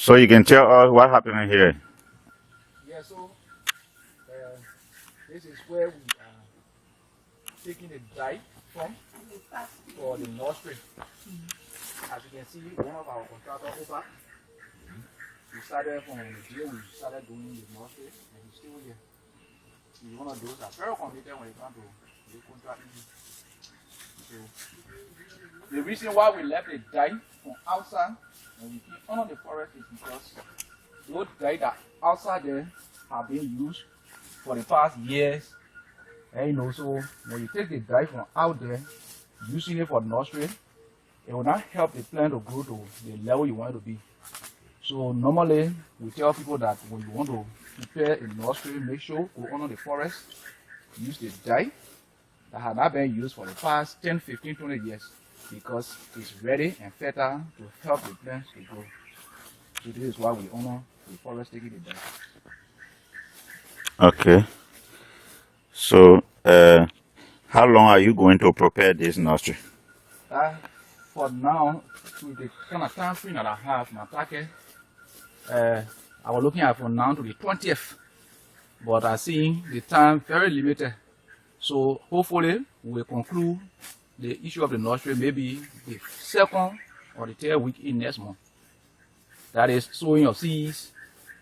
So you can tell us what happened here. Yeah, so this is where we are taking the dye from for the nursery. As you can see, one of our contractors over, we started from the day we started doing the nursery, and he's still here. He's one of those that are very committed when it comes to the contract. So the reason why we left the dye from outside and we keep under the forest is because those dye that outside there have been used for the past years. And so when you take the dye from out there, using it for nursery, it will not help the plant to grow to the level you want it to be. So normally we tell people that when you want to prepare a nursery, make sure go under the forest, use the dye that has not been used for the past 10, 15, 20 years, because it's ready and fertile to help the plants to grow. So this is why we honor the forest taking the dye. Okay. So, how long are you going to prepare this nursery? For now, with the kind of time frame that I have, my target, I was looking at from now to the 20th, but I see the time very limited. So hopefully we will conclude the issue of the nursery maybe the second or the third week in next month. That is sowing of seeds,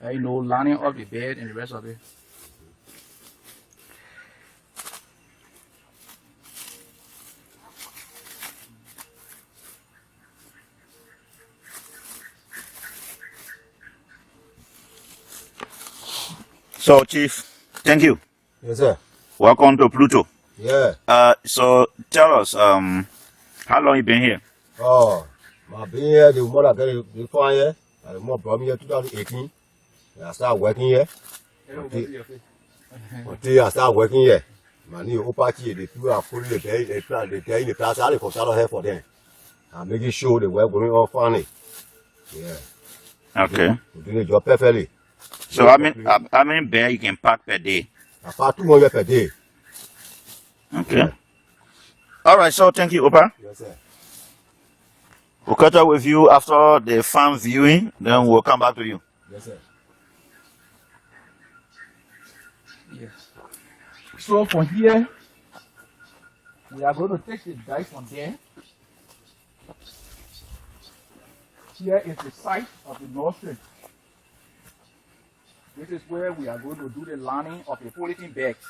lining up the bed and the rest of it. So, Chief, thank you. Yes, sir. Welcome to Pluto. Yeah. So tell us, how long you been here? Oh, my been here the more I get the 4 years. The more brought me here 2018. I started working here. Until I started working here. My new opportunity, the people are putting the day in the class. I for start here for them. I'm making sure the work going on funny. Yeah. Okay. We're doing the job perfectly. So how many bear you can pack per day? I pack 200 per day. Okay. Yeah. All right. So thank you, Opa. Yes, sir. We'll catch up with you after the farm viewing. Then we'll come back to you. Yes, sir. Yes. So from here, we are going to take the dye from there. Here is the site of the nursery. This is where we are going to do the lining of the polythene bags.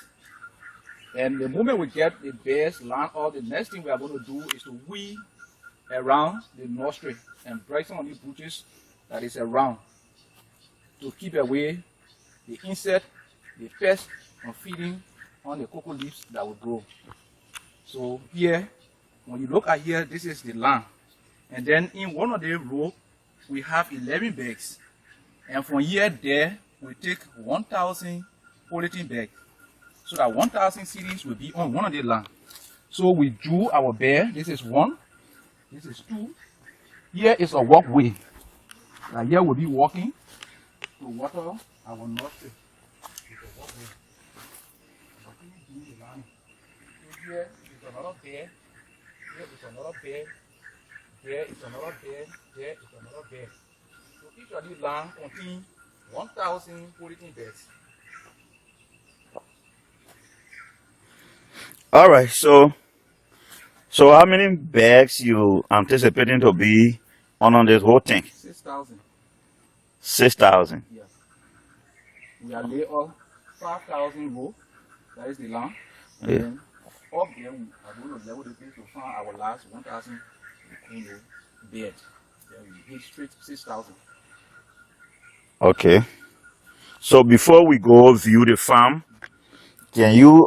And the moment we get the bags lined up, the next thing we are going to do is to weed around the nursery and break some of these bushes that is around to keep away the insect, the pest from feeding on the cocoa leaves that will grow. So here, when you look at here, this is the line. And then in one of the rows, we have 11 bags. And from here there, we take 1,000 polythene bags. So that 1,000 seedlings will be on one of the lines. So we drew our bear. This is 1. This is 2. Here is a walkway. Now here we'll be walking to water our nursery. So here is another bear. Here is another bear. There is another bear. There is another bear. So each of these lines contain 1,000 polythene bags. All right. So how many bags you anticipating to be on this whole thing? 6,000. 6,000. Yes. We are lay off 5,000 row. That is the line. And Yeah. then up there we are going to level the place to find our last 1,000 bed. Then we hit straight 6,000. Okay. So before we go view the farm, can you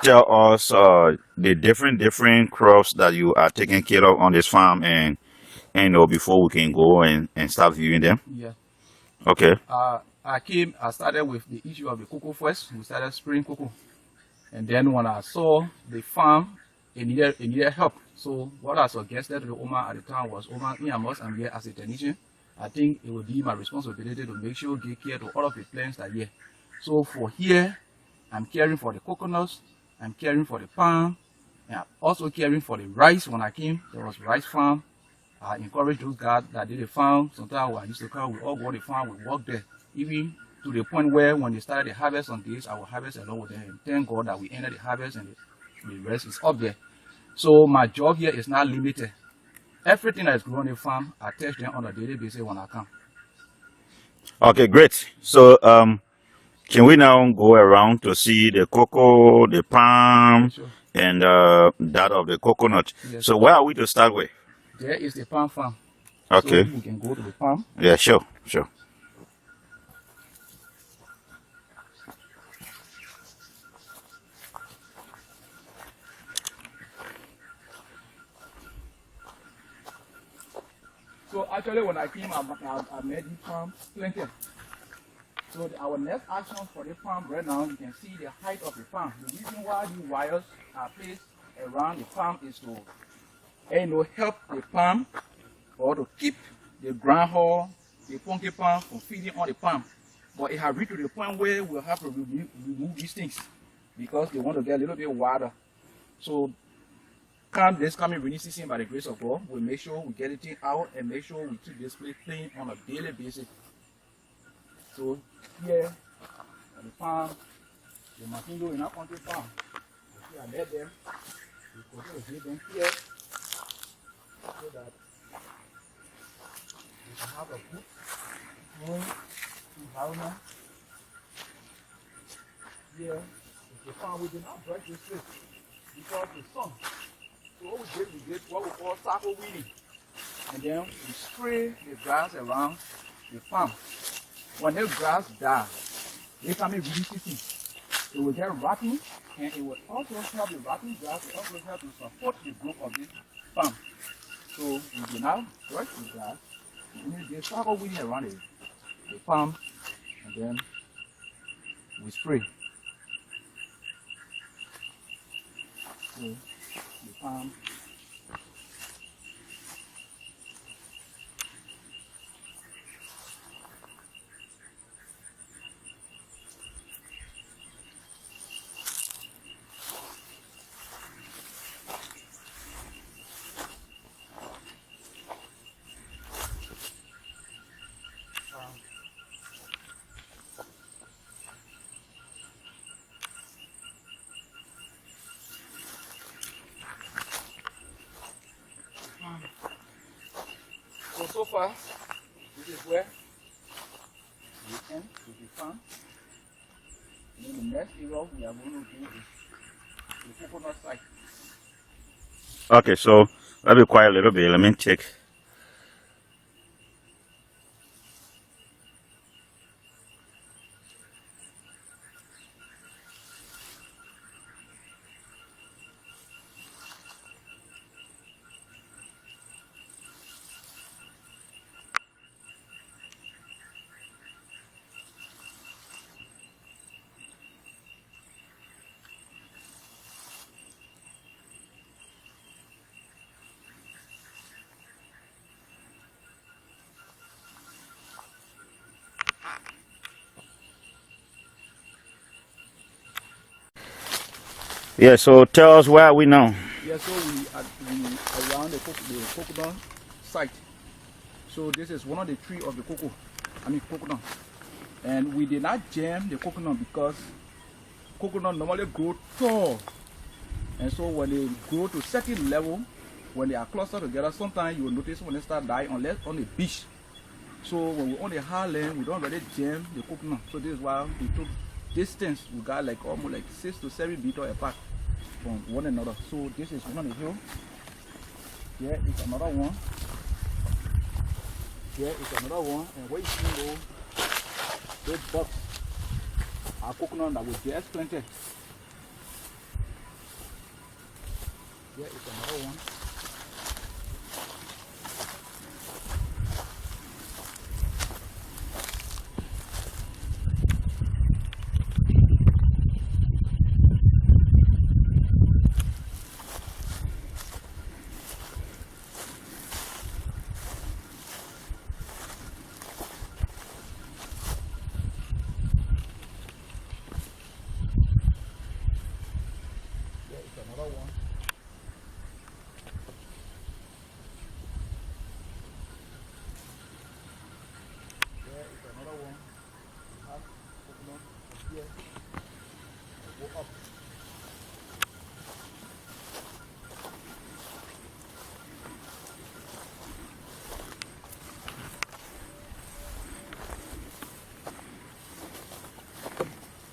tell us the different crops that you are taking care of on this farm, and before we can go and start viewing them? Yeah. Okay. I started with the issue of the cocoa first. We started spraying cocoa. And then when I saw the farm, it needed help. So what I suggested to the owner at the time was, Omar, I'm here as a technician. I think it will be my responsibility to make sure give care to all of the plants that are here. So for here, I'm caring for the coconuts, I'm caring for the palm, and I'm also caring for the rice. When I came, there was rice farm. I encourage those guys that did the farm. Sometimes I used to come, we all go to the farm, we work there. Even to the point where when they started the harvest on this, I will harvest along with them. And thank God that we ended the harvest and the rest is up there. So my job here is not limited. Everything that is grown on the farm, I test them on a daily basis when I come. Okay, great. So, can we now go around to see the cocoa, the palm, Sure. and that of the coconut? Yes. So, where are we to start with? There is the palm farm. Okay. So we can go to the palm. Yeah, sure. So actually when I came, I made the farm Plantation. So our next action for the farm right now, you can see the height of the farm. The reason why the wires are placed around the farm is to help the farm or to keep the groundhog, the funky palm from feeding on the palm. But it has reached to the point where we'll have to remove these things because they want to get a little bit wider. So this coming rainy season, by the grace of God, we'll make sure we get the thing out and make sure we keep this place clean on a daily basis. So here at the farm, the machine in our country farm, you see I let them, we continue to give them here so that we can have a good growing environment. Here is the farm. We did not brush this place because the sun. So what we did what we call circle weeding. And then we spray the grass around the farm. When the grass dies, they come in really season. It will get rotten and it will also help the rotten grass, it also help to support the growth of this farm. So we do now brush the grass, and then they circle weeding around the farm, and then we spray. So the farm. So far, this is where we end with the farm. And then the next area we are going to do is the coconut site. Okay, so let me quiet a little bit. Let me check. Yeah, so tell us where are we now? Yeah, so we are around the coconut site. So this is one of the trees of the coconut. And we did not jam the coconut because coconut normally grow tall. And so when they grow to certain level, when they are clustered together, sometimes you will notice when they start dying, unless on the beach. So when we're on the high land, we don't really jam the coconut. So this is why we took distance. We got like almost like 6 to 7 meters apart from one another. So this is one on the hill. Here is another one. Here is another one. And where you see those box are coconut that was just planted. Here is another one. here, go up.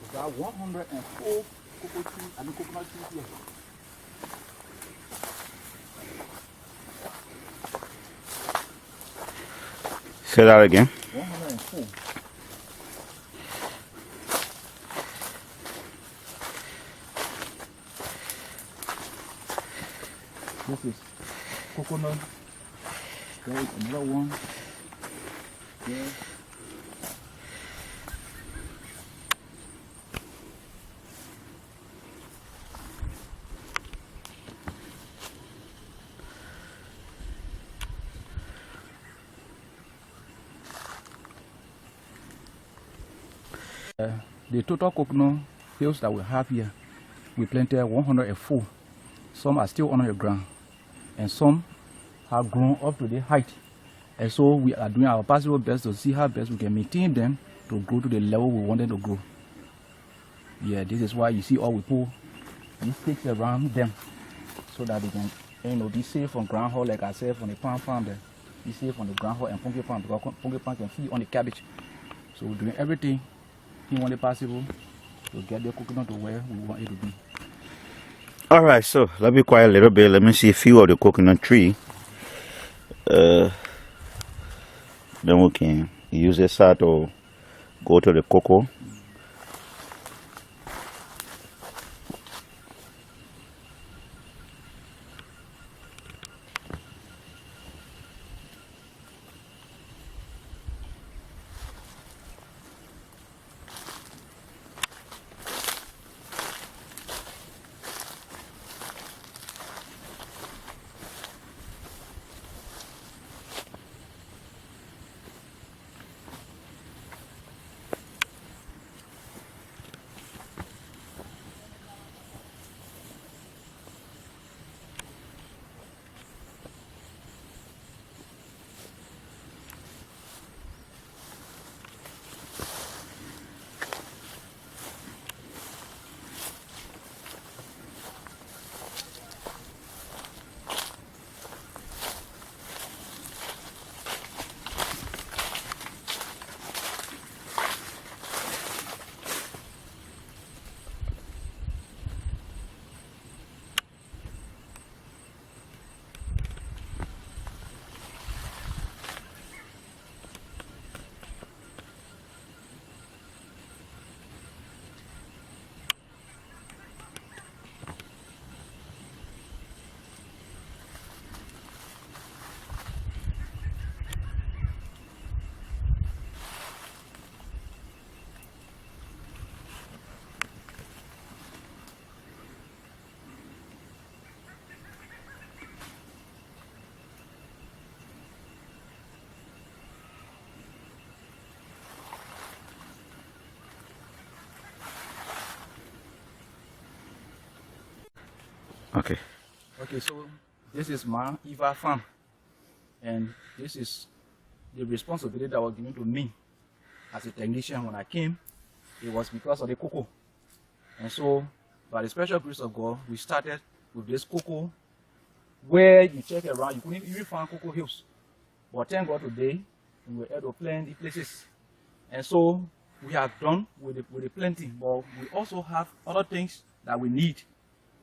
We got 104 coconut trees here. Say that again. 104. This is coconut. There is another one. There. The total coconut fields that we have here, we planted 104. Some are still under the ground, and some have grown up to the height. And so we are doing our possible best to see how best we can maintain them to grow to the level we want them to grow. Yeah, this is why you see all we put these sticks around them, so that they can, be safe from groundhog, like I said, from the palm farm there. Be safe from the groundhog and funky palm, because funky palm can feed on the cabbage. So we're doing everything humanly possible to get the coconut to where we want it to be. All right, so let me quiet a little bit. Let me see a few of the coconut tree. Then we can use this side to go to the cocoa. Okay. Okay, so this is my Eva farm, and this is the responsibility that was given to me as a technician when I came. It was because of the cocoa, and so by the special grace of God, we started with this cocoa. Where you check around, you couldn't even find cocoa hills, but thank God today we were able to plant the places, and so we have done with the planting. But we also have other things that we need.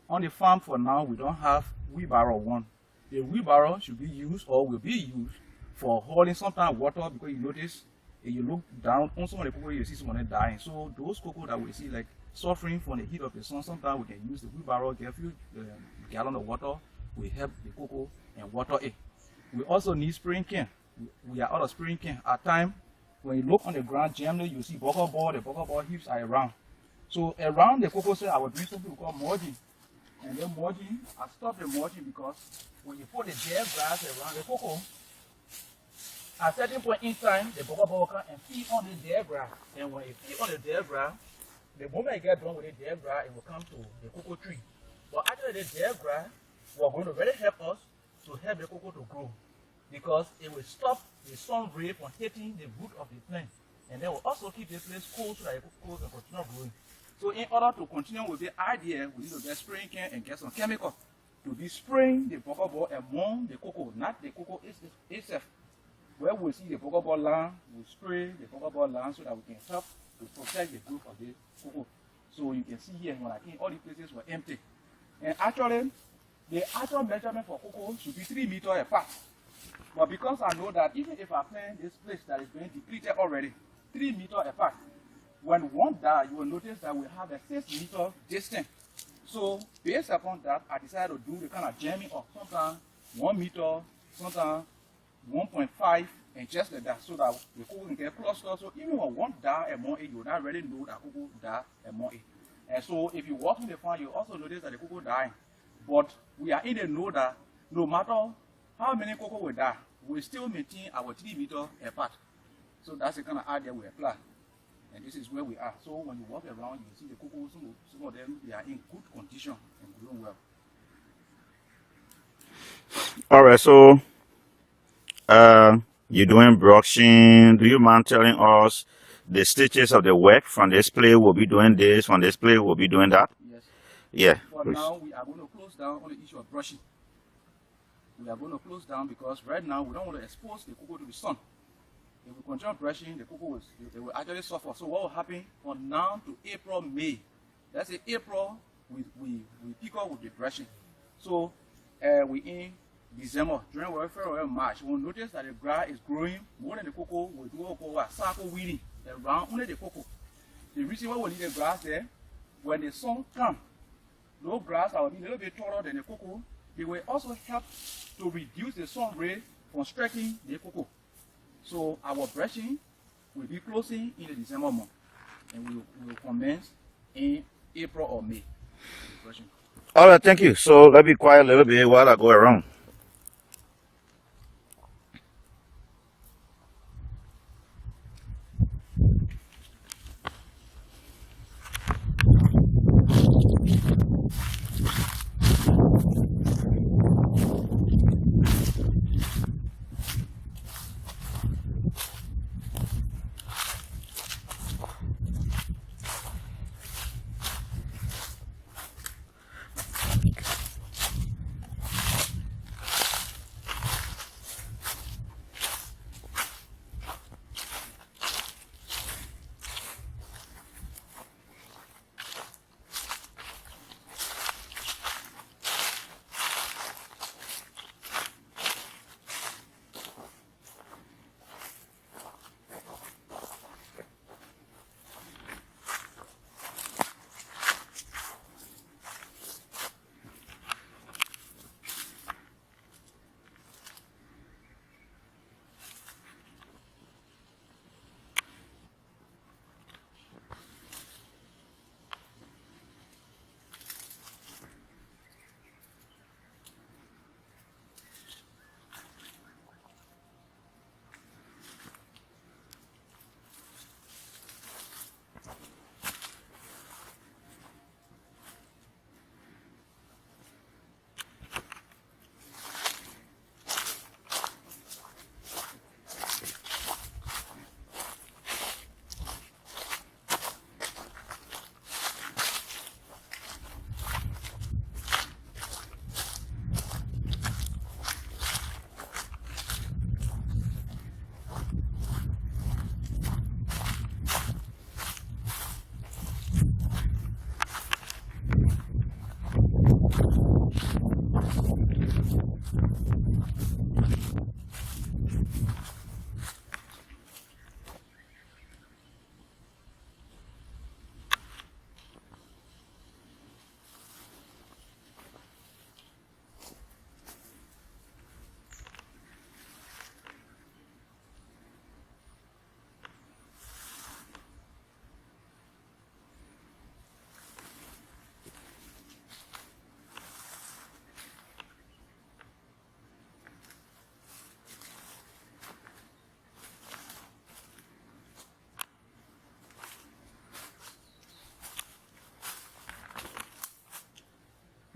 On the farm for now, we don't have wheelbarrow one. The wheelbarrow should be used or will be used for hauling sometimes water, because you notice if you look down on some of the cocoa, you see some of them dying. So those cocoa that we see like suffering from the heat of the sun, sometimes we can use the wheelbarrow, get a few gallons of water, we help the cocoa and water it. We also need spraying can. We are out of spraying can. At times, when you look on the ground, generally you see bugger ball, the bugger ball heaps are around. So around the cocoa set, I was doing something we call mulching. And then mulching, I stopped the mulching because when you put the dead grass around the cocoa, at a certain point in time, the bugger ball come and feed on the dead grass. And when it feed on the dead grass, the moment it gets done with the dead grass, it will come to the cocoa tree. But actually, the dead grass was going to really help us to help the cocoa to grow, because it will stop the sun ray from hitting the root of the plant. And then we'll also keep this place cool so that the cocoa can continue growing. So in order to continue with the idea, we need to get spraying can and get some chemical to be spraying the bugger ball among the cocoa, not the cocoa itself. Where we see the bugger ball line, we spray the bugger ball line so that we can help to protect the growth of the cocoa. So you can see here when I came, all the places were empty. And actually, the actual measurement for cocoa should be 3 meters apart. But because I know that even if I plant this place that is being depleted already, 3 meters apart, when one die, you will notice that we have a 6 meter distance. So based upon that, I decided to do the kind of jamming of sometimes 1 meter, sometimes 1.5, and just like that, so that the cocoa can get clustered. So even when one die among it, you will not really know that cocoa die among it. And so if you walk in the farm, you also notice that the cocoa dying. But we are in the know that no matter how many cocoa will die, we still maintain our 3 meters apart. So that's the kind of idea we apply. And this is where we are. So when you walk around, you see the cocoa, some of them, they are in good condition and growing well. All right, so you're doing brushing. Do you mind telling us the stages of the work? From this place, we'll be doing this. From this place, we'll be doing that. Yes. Yeah. For now, we are going to close down on the issue of brushing. We are going to close down because right now we don't want to expose the cocoa to the sun. If we continue brushing, the cocoa will actually suffer. So what will happen from now to April, May? Let's say April, we pick up with the brushing. So we in December, during February, March, we'll notice that the grass is growing more than the cocoa. We do what circle weeding around only the cocoa. The reason why we need the grass there, when the sun comes, those grass will be a little bit taller than the cocoa. They will also help to reduce the sun ray from striking the cocoa. So our brushing will be closing in the December month, and we will commence in April or May. Brushing. All right, thank you. So let me quiet a little bit while I go around.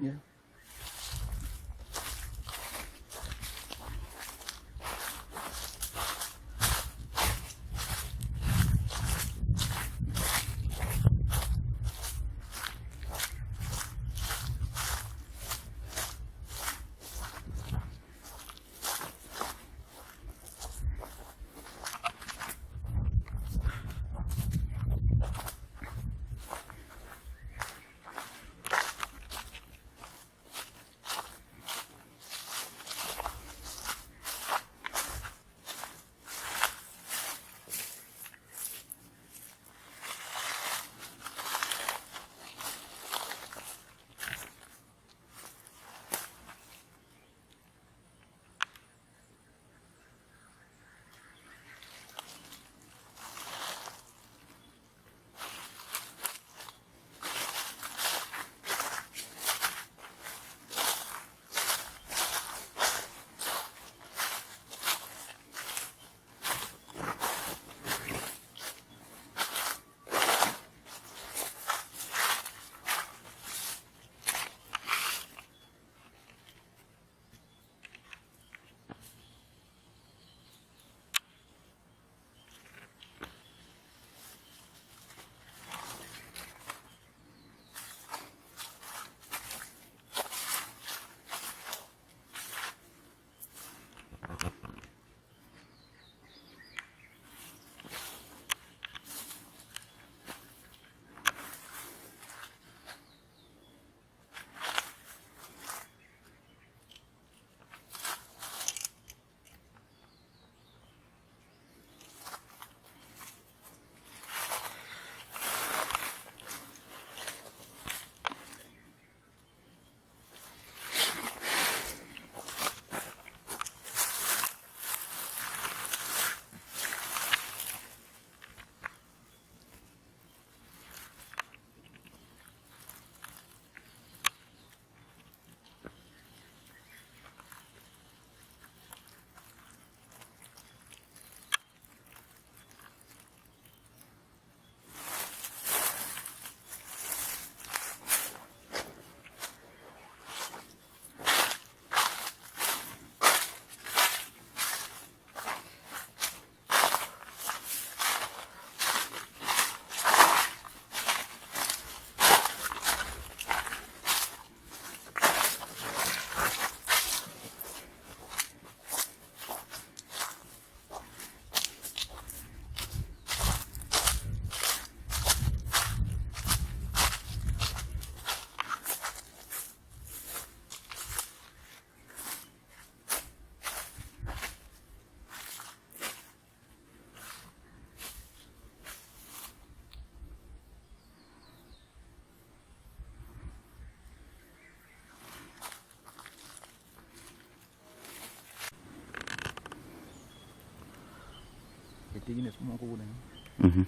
Yeah. taking a small hole then. Mm-hmm.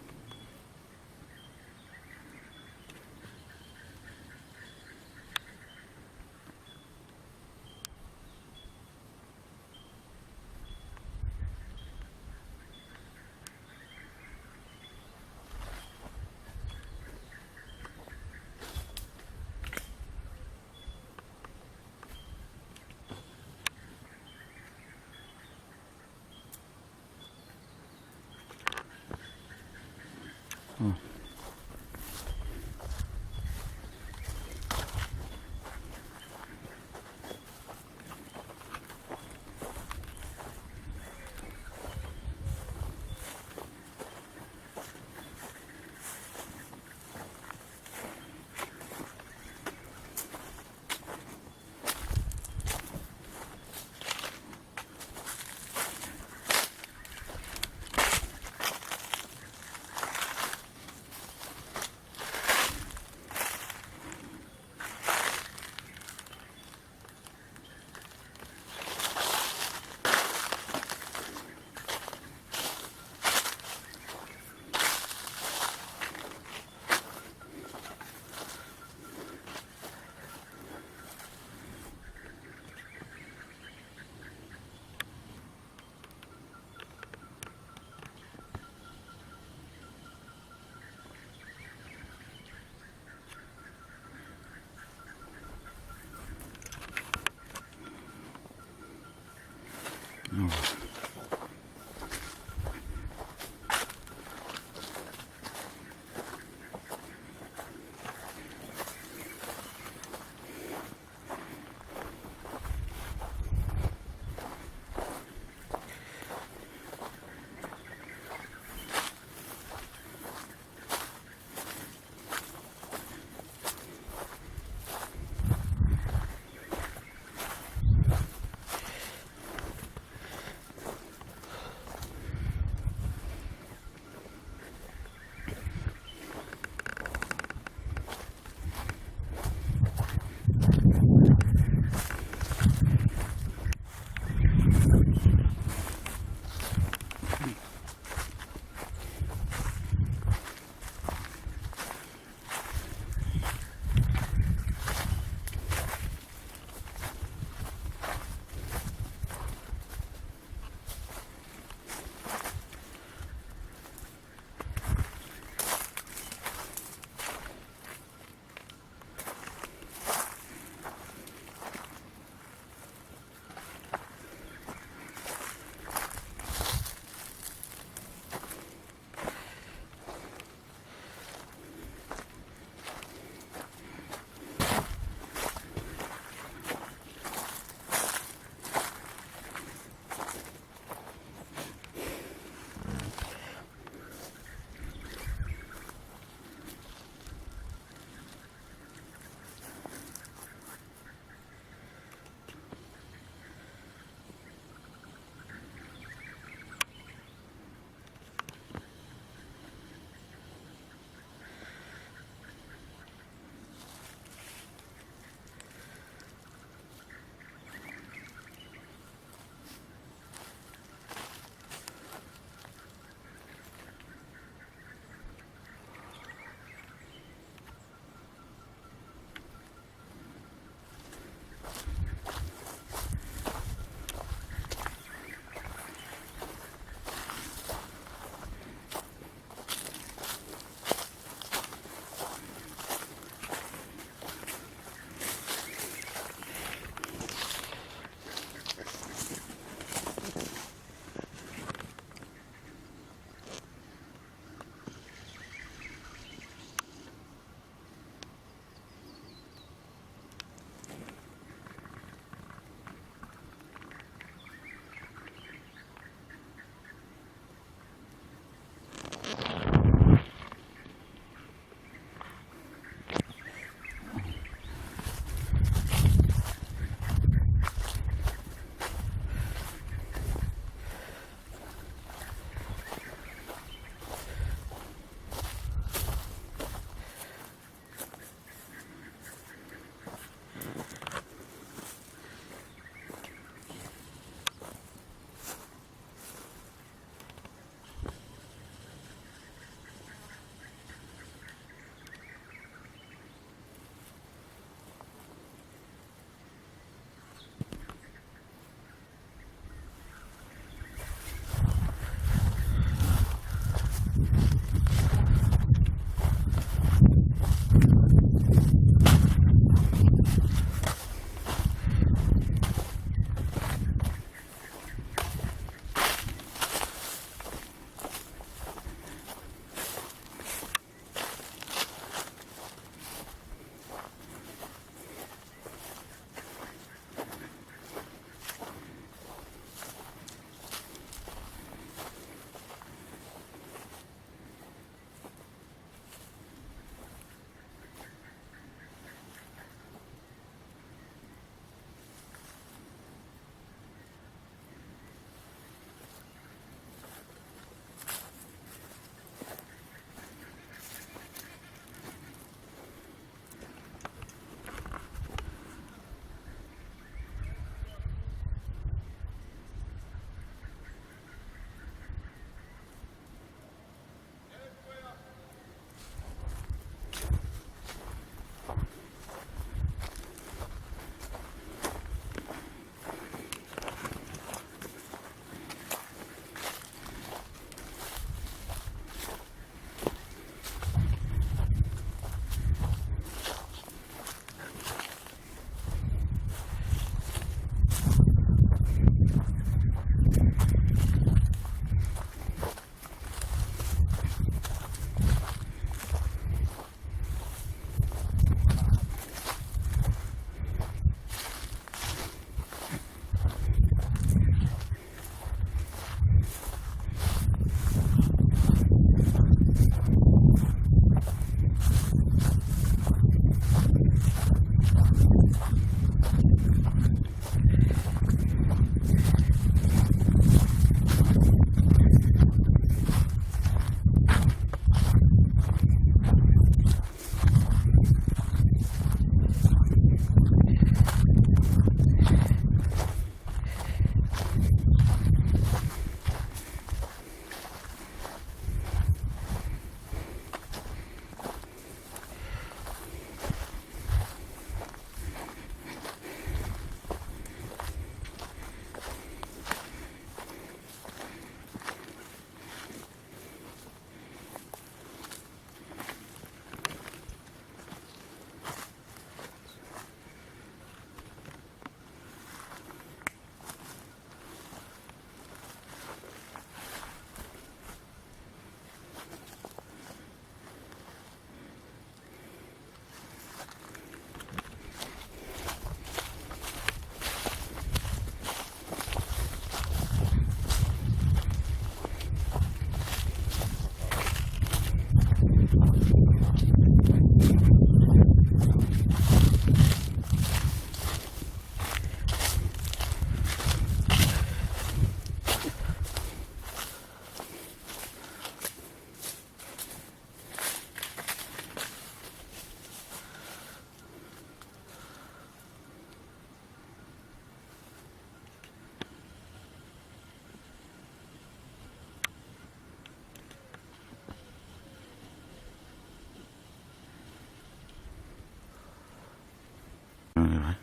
right.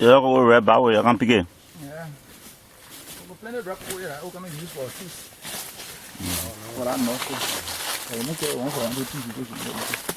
Yeah, go red bow. You can pick it. Yeah. We got plenty of rock for you. I can use for fish. For that nostril. So you make it one for 100 pieces.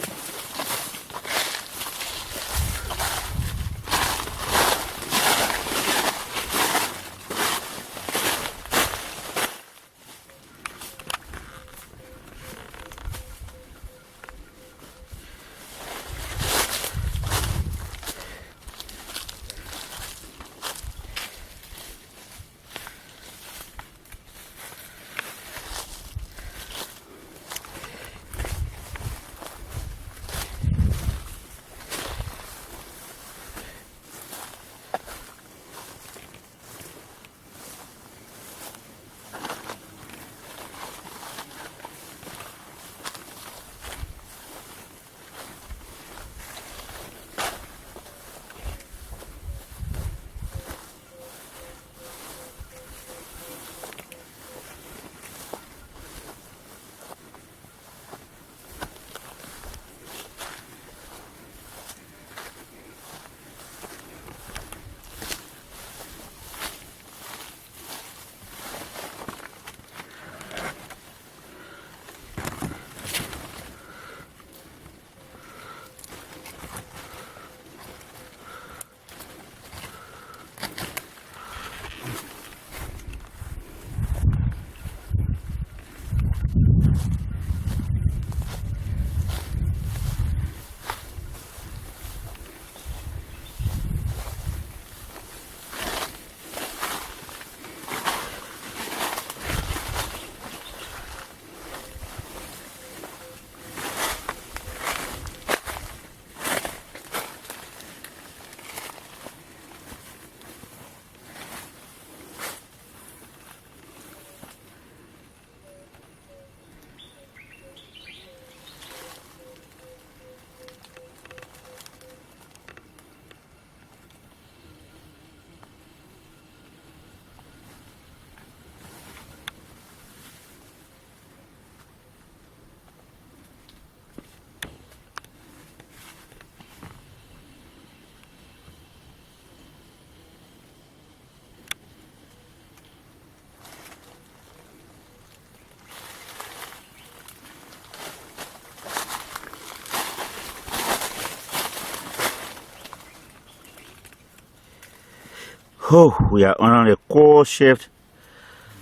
Oh, we are on the core shift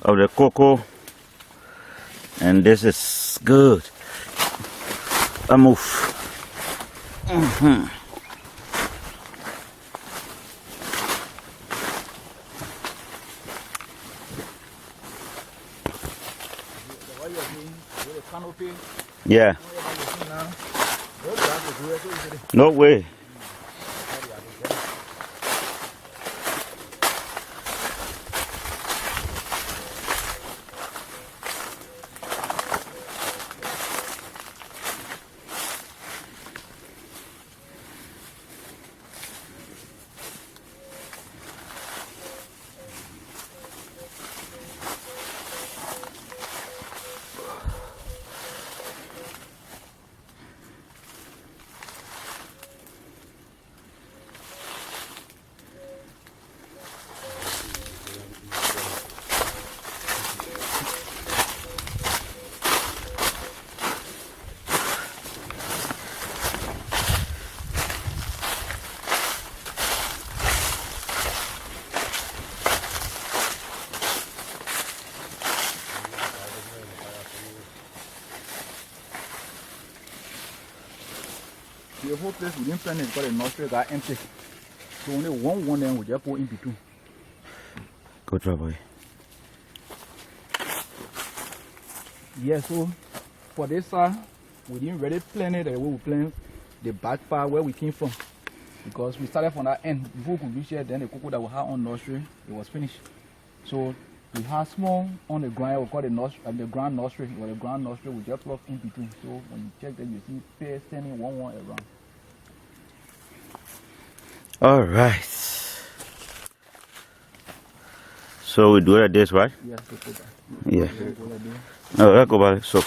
of the cocoa, and this is good. I move. What you're doing with the canopy, Yeah, now, those guys will do it, so easily. no way. The whole place we didn't plant it because the nursery got empty. So only one then we just put in between. Good job, boy. Yeah, so for this side, we didn't really plant it the way we plant the back part where we came from. Because we started from that end. Before we could reach here, then the cocoa that we had on nursery, it was finished. So we had small on the ground, we call the nursery, the ground nursery. Or the ground nursery, we just plug in between. So when you check that, you see pairs standing one around. All right. So we do it like this, right? Yes, so put that. Yeah. So go like this. No, let's go back. So.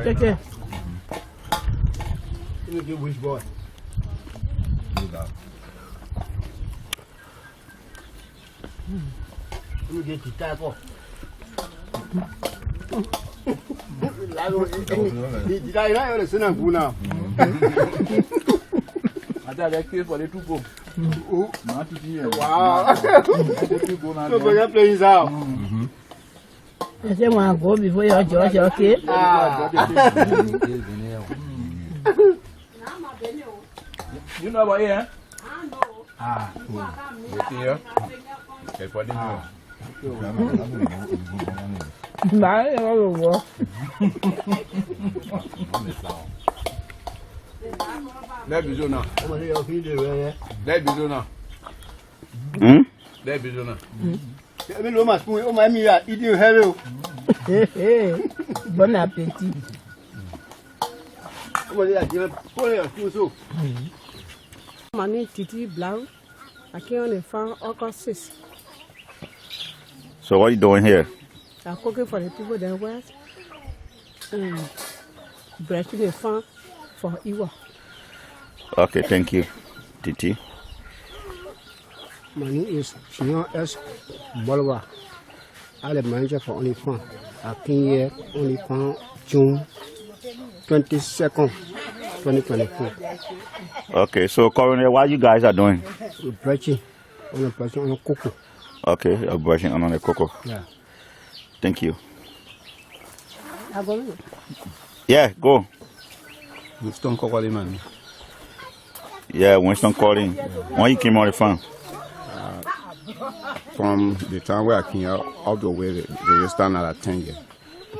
Take care. You give which boy? You get the type of. Did I write on the now? I thought I came for the two go. Wow. Nobody plays out. I say, want to go before your George, okay? You know about here? Here. Okay, what do you know? Bye, over. Let me know. Let me know. Let me know. I mean, no much. Oh, my, me, eating hello. Bon appétit. My name is Titi Blau. I came on the farm August 6. So what are you doing here? I'm cooking for the people that west. Brushing the farm for Iwa. Okay, thank you, Titi. My name is Chion S. Bolwa. I'm the manager for Only Farm. I came here Only Farm June 22nd, 2024. Okay, so currently what you guys are doing? We're brushing on cocoa. Okay, you're brushing on the cocoa. Yeah. Thank you. Yeah, go. Winston Kokoli man. Yeah, Winston calling. When you came on the farm? From the time where I came out of the way, they stand at 10 years.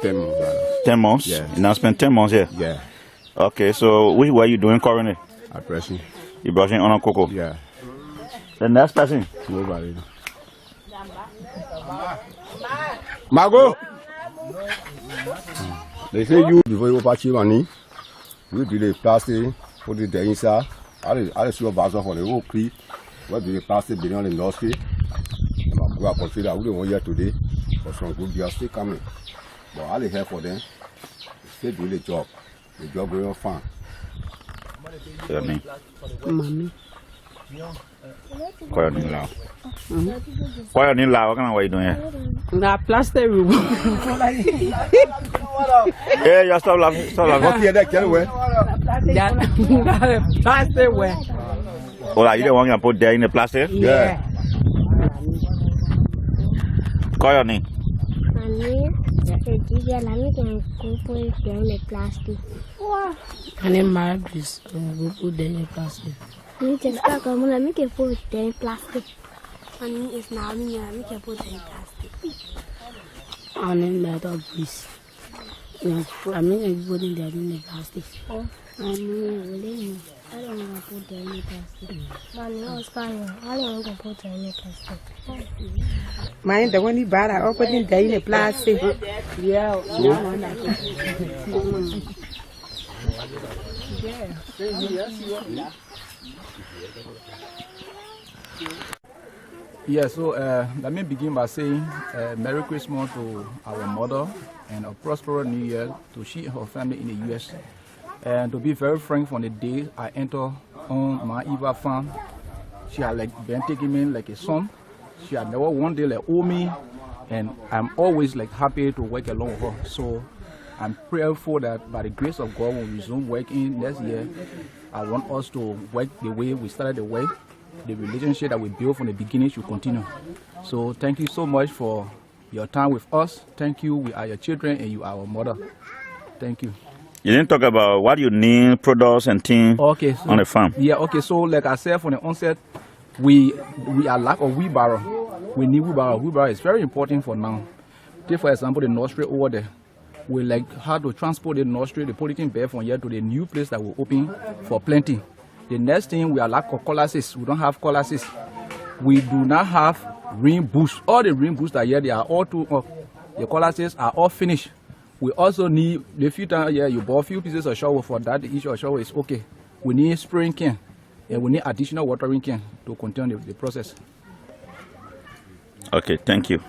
10 months. 10 months? Yeah. You now spent 10 months here? Yeah. Okay, so what are you doing currently? I'm brushing. You're brushing on a cocoa? Yeah. The next person? Nobody. Margot! They say you before you patch money. You do the plastic, put it there inside. I see your bars for the whole creek. What do the plastic beyond the industry? I'm going to consider I wouldn't want here today, but some good beer still coming. But all they have for them, they still do the job. The job going on farm. Your name? Mommy. Call your name loud. Call your name loud. What kind of way you doing here? Now, plaster room. Yeah, you stop laughing. Stop laughing. What here that can wear? Plaster where? Oh, like you the one you put there in the plastic? Yeah. Call your name. My name is go put there in plastic. Me just got a money, make it put in plastic. And it's now me, make it put in plastic. My name is Breeze. I mean, put in there in the plastic. I don't want to put there in plastic. Money was fine. I don't want to put there in plastic. Mine, the one you bought, I opened it there in the plastic. Yeah. Yeah, so let me begin by saying Merry Christmas to our mother and a prosperous New Year to she and her family in the U.S. And to be very frank, from the day I enter on my Eva farm, she had like been taking me like a son. She had never one day like owe me, and I'm always like happy to work along with her. So I'm prayerful that by the grace of God, when we resume working next year, I want us to work the way we started the work. The relationship that we built from the beginning should continue. So thank you so much for your time with us. Thank you. We are your children and you are our mother. Thank you. You didn't talk about what you need, products and things Okay, so, on the farm. Yeah, okay. So like I said from the onset, we are lack of wheelbarrow. We need wheelbarrow. Wheelbarrow is very important for now. Take for example the nursery over there. We like how to transport the nursery, the polythene bed from here to the new place that will open for planting. The next thing, we are lack of colaces. We don't have colaces. We do not have ring boots. All the ring boots that are here, they are all too up. The colaces are all finished. We also need the few times here you bought a few pieces of shower for that. The issue of shower is okay. We need spraying can and we need additional watering can to continue the process. Okay, thank you.